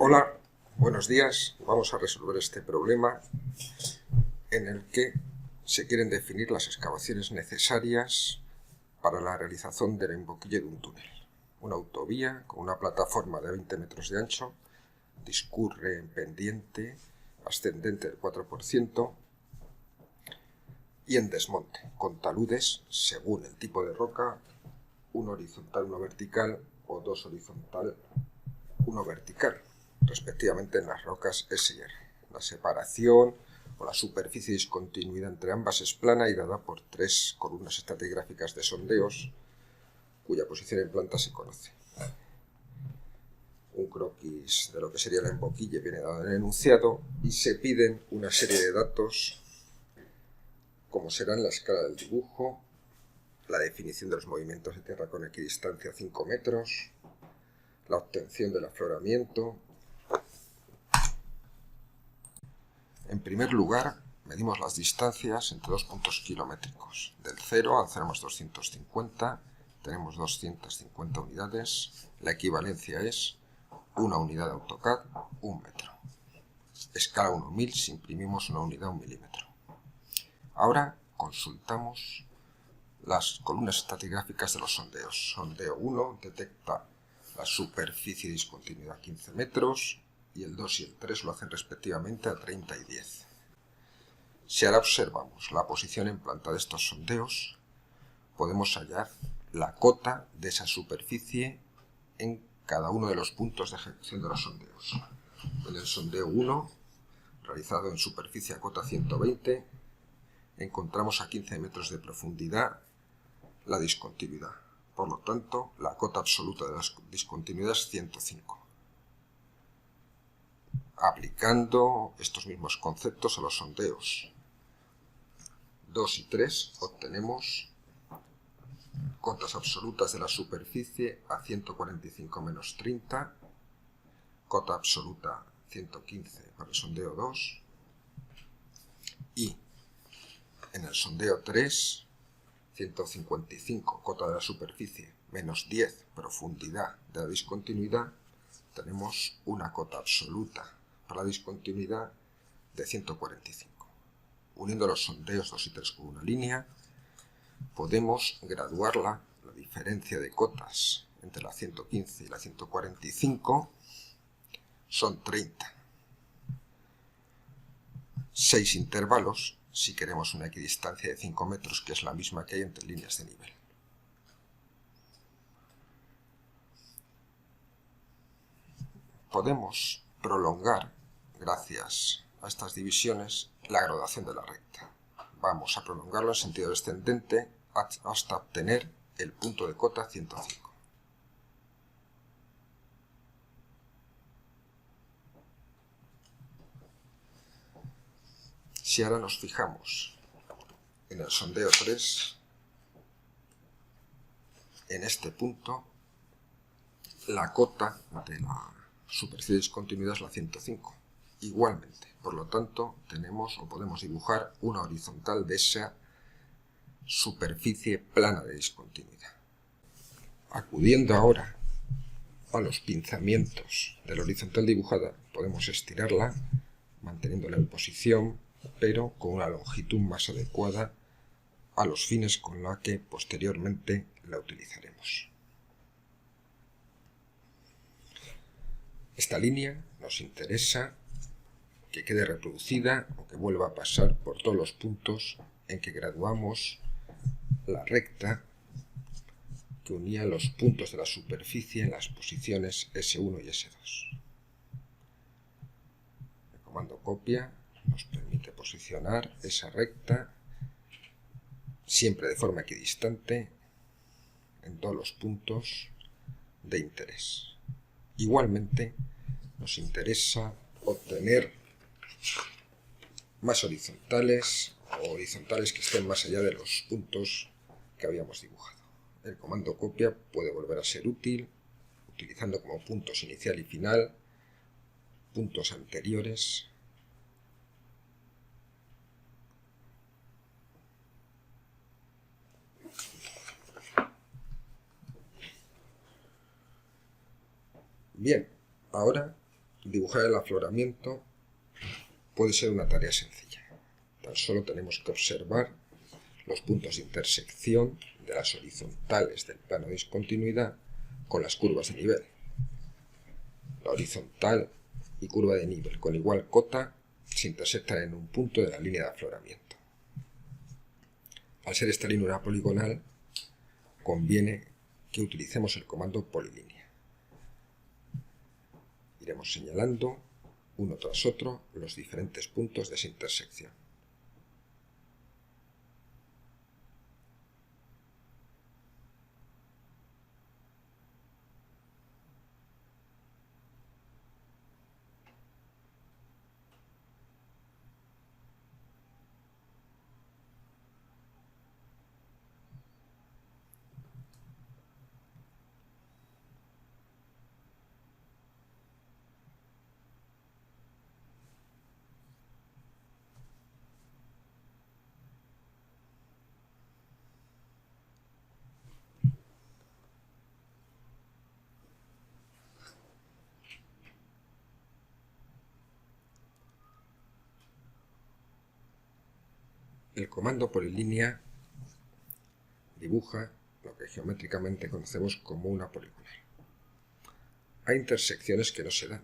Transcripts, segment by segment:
Hola, buenos días. Vamos a resolver este problema en el que se quieren definir las excavaciones necesarias para la realización de la emboquilla de un túnel. Una autovía con una plataforma de 20 metros de ancho discurre en pendiente ascendente del 4% y en desmonte, con taludes según el tipo de roca, uno horizontal, uno vertical o dos horizontal, uno vertical, respectivamente en las rocas S y R. La separación o la superficie de discontinuidad entre ambas es plana y dada por tres columnas estratigráficas de sondeos, cuya posición en planta se conoce. Un croquis de lo que sería la emboquilla viene dado en el enunciado y se piden una serie de datos como serán la escala del dibujo, la definición de los movimientos de tierra con equidistancia 5 metros, la obtención del afloramiento. En primer lugar, medimos las distancias entre dos puntos kilométricos. Del 0 al 0 más 250 tenemos 250 unidades. La equivalencia es una unidad de AutoCAD, 1 metro. Escala 1.1000 si imprimimos una unidad 1 milímetro. Ahora consultamos las columnas estratigráficas de los sondeos. Sondeo 1 detecta la superficie de discontinuidad 15 metros y el 2 y el 3 lo hacen respectivamente a 30 y 10. Si ahora observamos la posición en planta de estos sondeos, podemos hallar la cota de esa superficie en cada uno de los puntos de ejecución de los sondeos. En el sondeo 1, realizado en superficie a cota 120, encontramos a 15 metros de profundidad la discontinuidad. Por lo tanto, la cota absoluta de la discontinuidad es 105. Aplicando estos mismos conceptos a los sondeos 2 y 3, obtenemos cotas absolutas de la superficie a 145 menos 30, cota absoluta 115 para el sondeo 2, y en el sondeo 3, 155, cota de la superficie, menos 10, profundidad de la discontinuidad, tenemos una cota absoluta para la discontinuidad de 145. Uniendo los sondeos 2 y 3 con una línea, podemos graduarla, la diferencia de cotas entre la 115 y la 145 son 30. 6 intervalos si queremos una equidistancia de 5 metros, que es la misma que hay entre líneas de nivel. Podemos prolongar, gracias a estas divisiones, la graduación de la recta. Vamos a prolongarlo en sentido descendente hasta obtener el punto de cota 105. Si ahora nos fijamos en el sondeo 3, en este punto, la cota de la superficie de discontinuidad es la 105. Igualmente, por lo tanto, tenemos o podemos dibujar una horizontal de esa superficie plana de discontinuidad. Acudiendo ahora a los pinzamientos de la horizontal dibujada, podemos estirarla, manteniéndola en posición, pero con una longitud más adecuada a los fines con la que posteriormente la utilizaremos. Esta línea nos interesa que quede reproducida o que vuelva a pasar por todos los puntos en que graduamos la recta que unía los puntos de la superficie en las posiciones S1 y S2. El comando copia nos permite posicionar esa recta siempre de forma equidistante en todos los puntos de interés. Igualmente, nos interesa obtener más horizontales o horizontales que estén más allá de los puntos que habíamos dibujado. El comando copia puede volver a ser útil utilizando como puntos inicial y final puntos anteriores . Bien, ahora dibujar el afloramiento puede ser una tarea sencilla. Tan solo tenemos que observar los puntos de intersección de las horizontales del plano de discontinuidad con las curvas de nivel. La horizontal y curva de nivel con igual cota se intersectan en un punto de la línea de afloramiento. Al ser esta línea una poligonal, conviene que utilicemos el comando polilínea. Iremos señalando uno tras otro los diferentes puntos de esa intersección. El comando polilínea dibuja lo que geométricamente conocemos como una poligonal. Hay intersecciones que no se dan,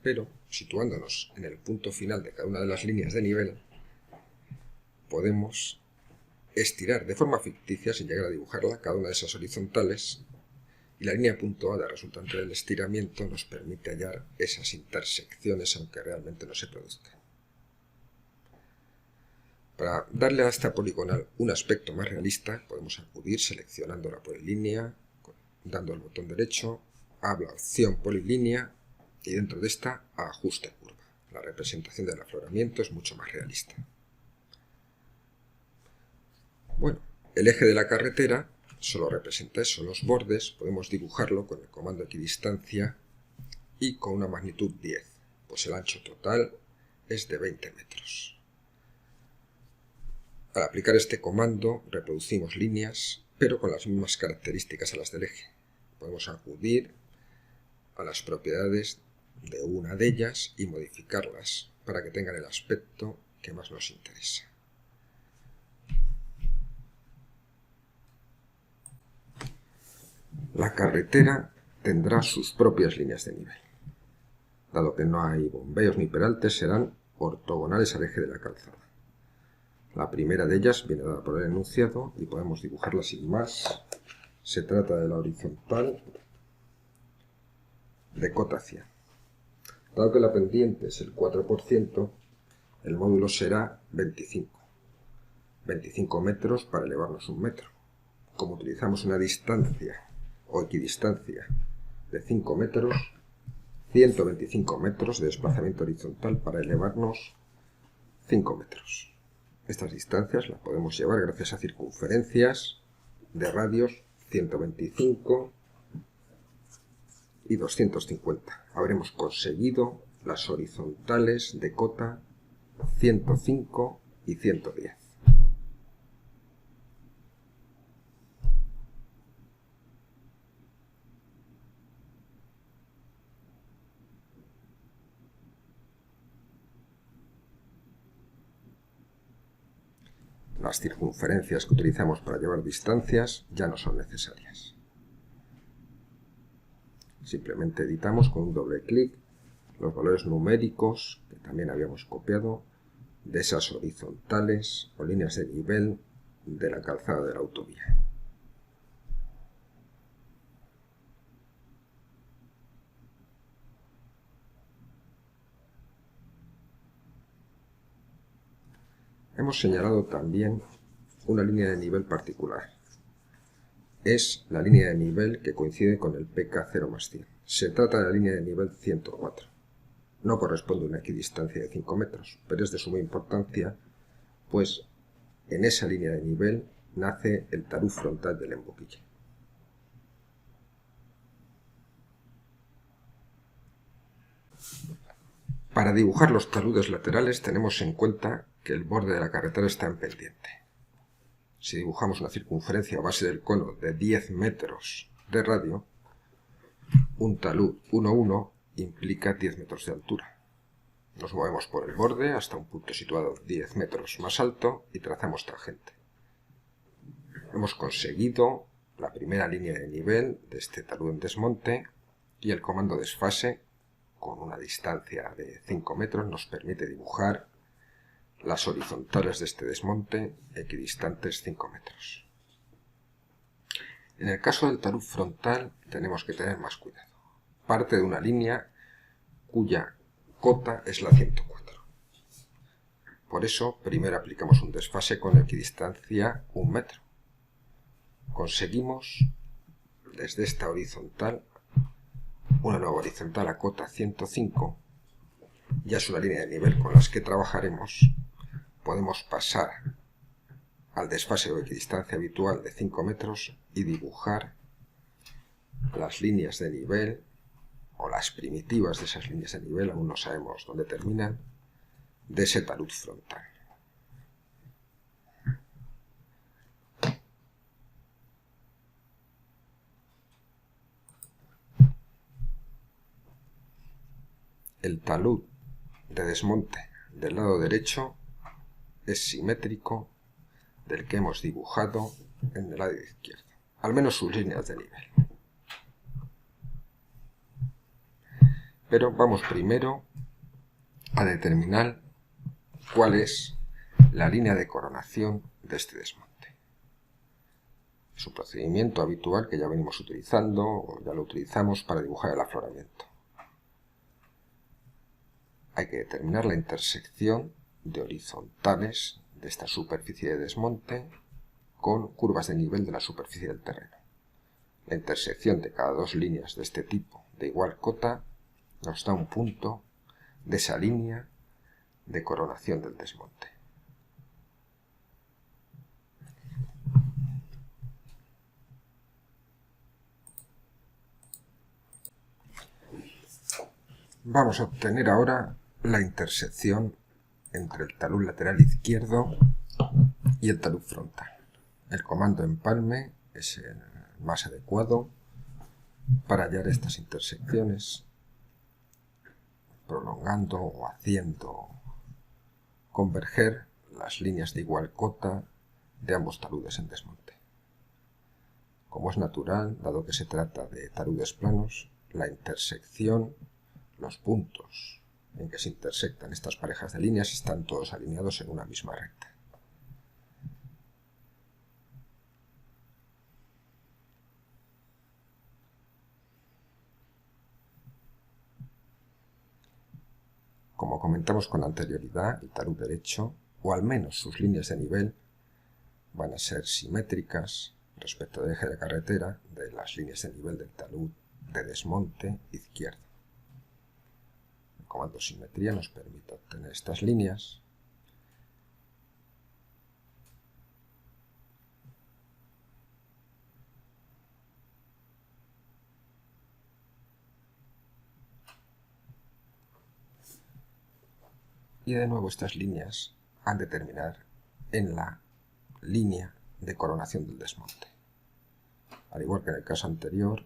pero situándonos en el punto final de cada una de las líneas de nivel, podemos estirar de forma ficticia, sin llegar a dibujarla, cada una de esas horizontales, y la línea punto A de resultante del estiramiento nos permite hallar esas intersecciones, aunque realmente no se produzcan. Para darle a esta poligonal un aspecto más realista, podemos acudir seleccionando la polilínea, dando al botón derecho, a la opción polilínea y dentro de esta a ajuste curva. La representación del afloramiento es mucho más realista. Bueno, el eje de la carretera solo representa eso, los bordes. Podemos dibujarlo con el comando equidistancia y con una magnitud 10, pues el ancho total es de 20 metros. Al aplicar este comando reproducimos líneas, pero con las mismas características a las del eje. Podemos acudir a las propiedades de una de ellas y modificarlas para que tengan el aspecto que más nos interesa. La carretera tendrá sus propias líneas de nivel. Dado que no hay bombeos ni peraltes, serán ortogonales al eje de la calzada. La primera de ellas viene dada por el enunciado y podemos dibujarla sin más. Se trata de la horizontal de cota 100. Dado que la pendiente es el 4%, el módulo será 25. 25 metros para elevarnos un metro. Como utilizamos una distancia o equidistancia de 5 metros, 125 metros de desplazamiento horizontal para elevarnos 5 metros. Estas distancias las podemos llevar gracias a circunferencias de radios 125 y 250. Habremos conseguido las horizontales de cota 105 y 110. Las circunferencias que utilizamos para llevar distancias ya no son necesarias. Simplemente editamos con un doble clic los valores numéricos que también habíamos copiado de esas horizontales o líneas de nivel de la calzada de la autovía. Hemos señalado también una línea de nivel particular. Es la línea de nivel que coincide con el pk 0+100. Se trata de la línea de nivel 104. No corresponde a una equidistancia de 5 metros, pero es de suma importancia, pues en esa línea de nivel nace el talud frontal del emboquille. Para dibujar los taludes laterales tenemos en cuenta que el borde de la carretera está en pendiente. Si dibujamos una circunferencia a base del cono de 10 metros de radio, un talud 1,1 implica 10 metros de altura. Nos movemos por el borde hasta un punto situado 10 metros más alto y trazamos tangente. Hemos conseguido la primera línea de nivel de este talud en desmonte y el comando desfase, con una distancia de 5 metros, nos permite dibujar las horizontales de este desmonte equidistantes 5 metros. En el caso del talud frontal tenemos que tener más cuidado. Parte de una línea cuya cota es la 104. Por eso, primero aplicamos un desfase con equidistancia 1 metro. Conseguimos, desde esta horizontal, una nueva horizontal a cota 105. Ya es una línea de nivel con las que trabajaremos. Podemos pasar al desfase o equidistancia habitual de 5 metros y dibujar las líneas de nivel, o las primitivas de esas líneas de nivel, aún no sabemos dónde terminan, de ese talud frontal. El talud de desmonte del lado derecho es simétrico del que hemos dibujado en el lado izquierdo, al menos sus líneas de nivel. Pero vamos primero a determinar cuál es la línea de coronación de este desmonte. Es un procedimiento habitual que ya venimos utilizando, o ya lo utilizamos para dibujar el afloramiento. Hay que determinar la intersección de horizontales de esta superficie de desmonte con curvas de nivel de la superficie del terreno. La intersección de cada dos líneas de este tipo de igual cota nos da un punto de esa línea de coronación del desmonte. Vamos a obtener ahora la intersección entre el talud lateral izquierdo y el talud frontal. El comando empalme es el más adecuado para hallar estas intersecciones, prolongando o haciendo converger las líneas de igual cota de ambos taludes en desmonte. Como es natural, dado que se trata de taludes planos, la intersección, los puntos en que se intersectan estas parejas de líneas están todos alineados en una misma recta. Como comentamos con anterioridad, el talud derecho, o al menos sus líneas de nivel, van a ser simétricas respecto del eje de carretera de las líneas de nivel del talud de desmonte izquierdo. El comando simetría nos permite obtener estas líneas y de nuevo estas líneas han de terminar en la línea de coronación del desmonte. Al igual que en el caso anterior,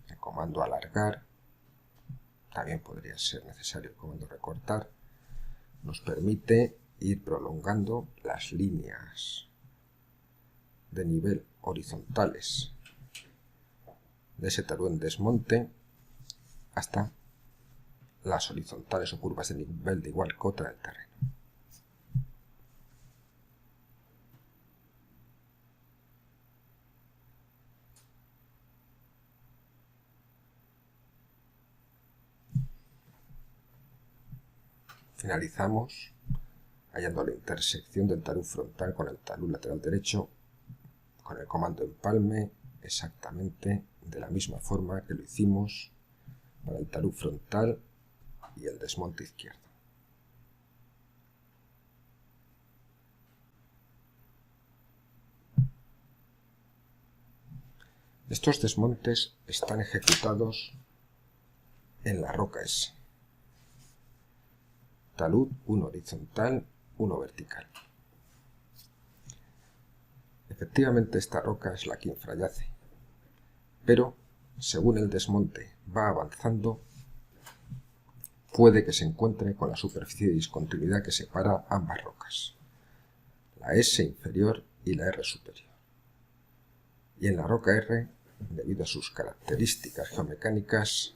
el comando alargar, también podría ser necesario el comando recortar, nos permite ir prolongando las líneas de nivel horizontales de ese talud en desmonte hasta las horizontales o curvas de nivel de igual cota del terreno. Finalizamos hallando la intersección del talud frontal con el talud lateral derecho con el comando empalme exactamente de la misma forma que lo hicimos para el talud frontal y el desmonte izquierdo. Estos desmontes están ejecutados en la roca S. Talud, uno horizontal, uno vertical. Efectivamente esta roca es la que infrayace, pero según el desmonte va avanzando, puede que se encuentre con la superficie de discontinuidad que separa ambas rocas, la S inferior y la R superior. Y en la roca R, debido a sus características geomecánicas,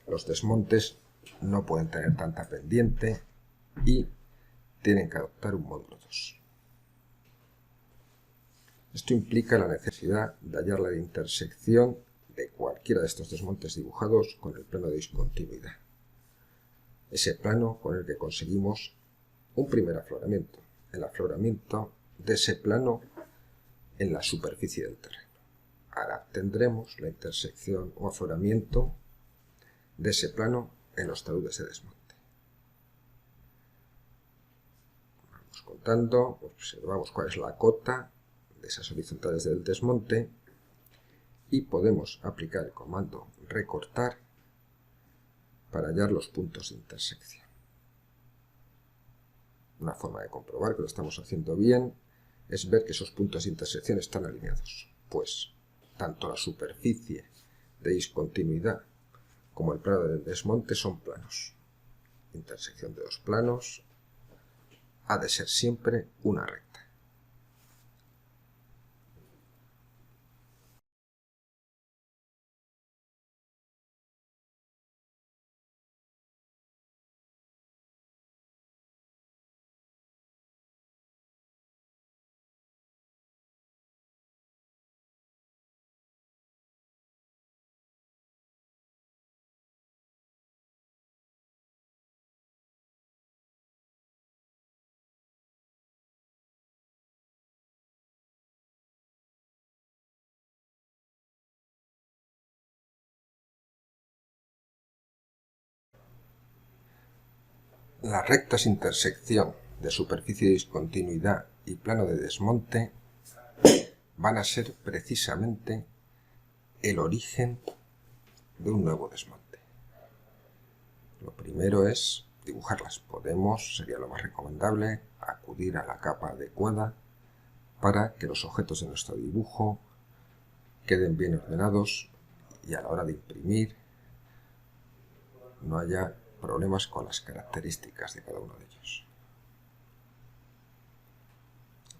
los desmontes no pueden tener tanta pendiente y tienen que adoptar un módulo 2. Esto implica la necesidad de hallar la intersección de cualquiera de estos desmontes dibujados con el plano de discontinuidad. Ese plano con el que conseguimos un primer afloramiento, el afloramiento de ese plano en la superficie del terreno. Ahora tendremos la intersección o afloramiento de ese plano en los taludes de desmonte. Vamos contando, observamos cuál es la cota de esas horizontales del desmonte y podemos aplicar el comando recortar para hallar los puntos de intersección. Una forma de comprobar que lo estamos haciendo bien es ver que esos puntos de intersección están alineados, pues tanto la superficie de discontinuidad como el plano del desmonte son planos. Intersección de dos planos ha de ser siempre una recta. Las rectas intersección de superficie de discontinuidad y plano de desmonte van a ser precisamente el origen de un nuevo desmonte. Lo primero es dibujarlas. Sería lo más recomendable, acudir a la capa adecuada para que los objetos de nuestro dibujo queden bien ordenados y a la hora de imprimir no haya problemas con las características de cada uno de ellos.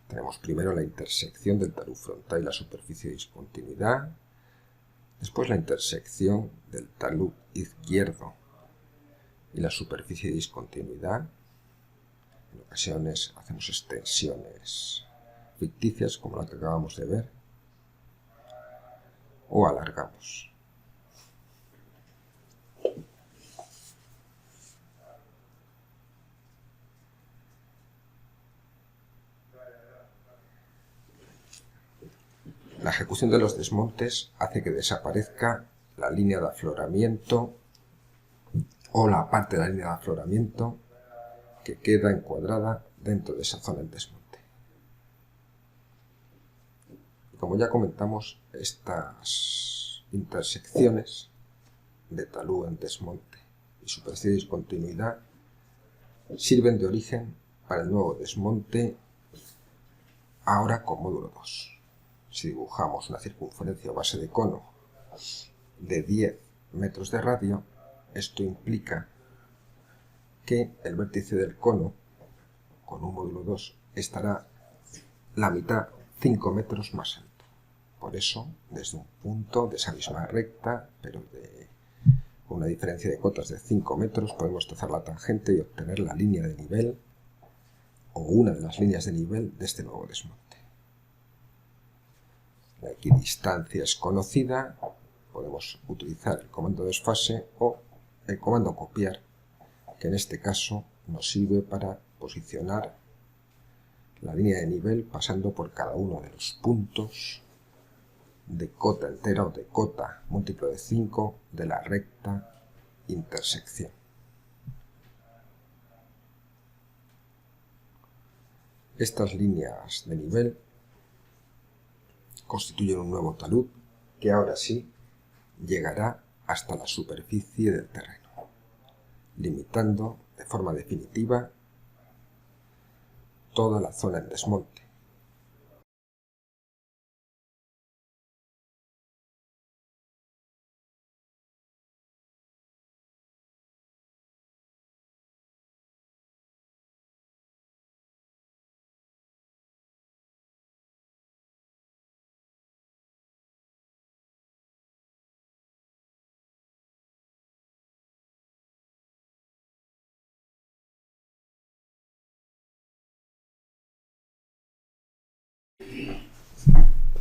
Tenemos primero la intersección del talud frontal y la superficie de discontinuidad, después la intersección del talud izquierdo y la superficie de discontinuidad. En ocasiones hacemos extensiones ficticias como la que acabamos de ver, o alargamos. La ejecución de los desmontes hace que desaparezca la línea de afloramiento o la parte de la línea de afloramiento que queda encuadrada dentro de esa zona del desmonte. Y como ya comentamos, estas intersecciones de talud en desmonte y superficie de discontinuidad sirven de origen para el nuevo desmonte, ahora con módulo 2. Si dibujamos una circunferencia o base de cono de 10 metros de radio, esto implica que el vértice del cono, con un módulo 2, estará la mitad, 5 metros más alto. Por eso, desde un punto de esa misma recta, pero con una diferencia de cotas de 5 metros, podemos trazar la tangente y obtener la línea de nivel o una de las líneas de nivel de este nuevo desmonte. La equidistancia es conocida, podemos utilizar el comando desfase o el comando copiar, que en este caso nos sirve para posicionar la línea de nivel pasando por cada uno de los puntos de cota entera o de cota múltiplo de 5 de la recta intersección. Estas líneas de nivel constituyen un nuevo talud que ahora sí llegará hasta la superficie del terreno, limitando de forma definitiva toda la zona en desmonte.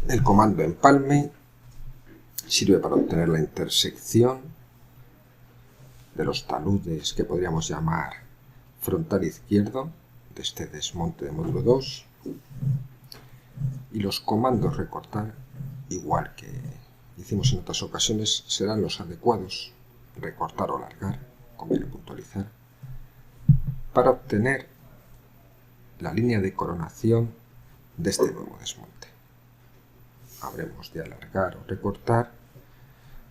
El comando empalme sirve para obtener la intersección de los taludes que podríamos llamar frontal izquierdo de este desmonte de módulo 2, y los comandos recortar, igual que hicimos en otras ocasiones, serán los adecuados, recortar o alargar, conviene puntualizar, para obtener la línea de coronación de este nuevo desmonte. Habremos de alargar o recortar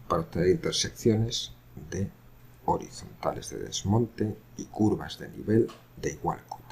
para obtener intersecciones de horizontales de desmonte y curvas de nivel de igual coma.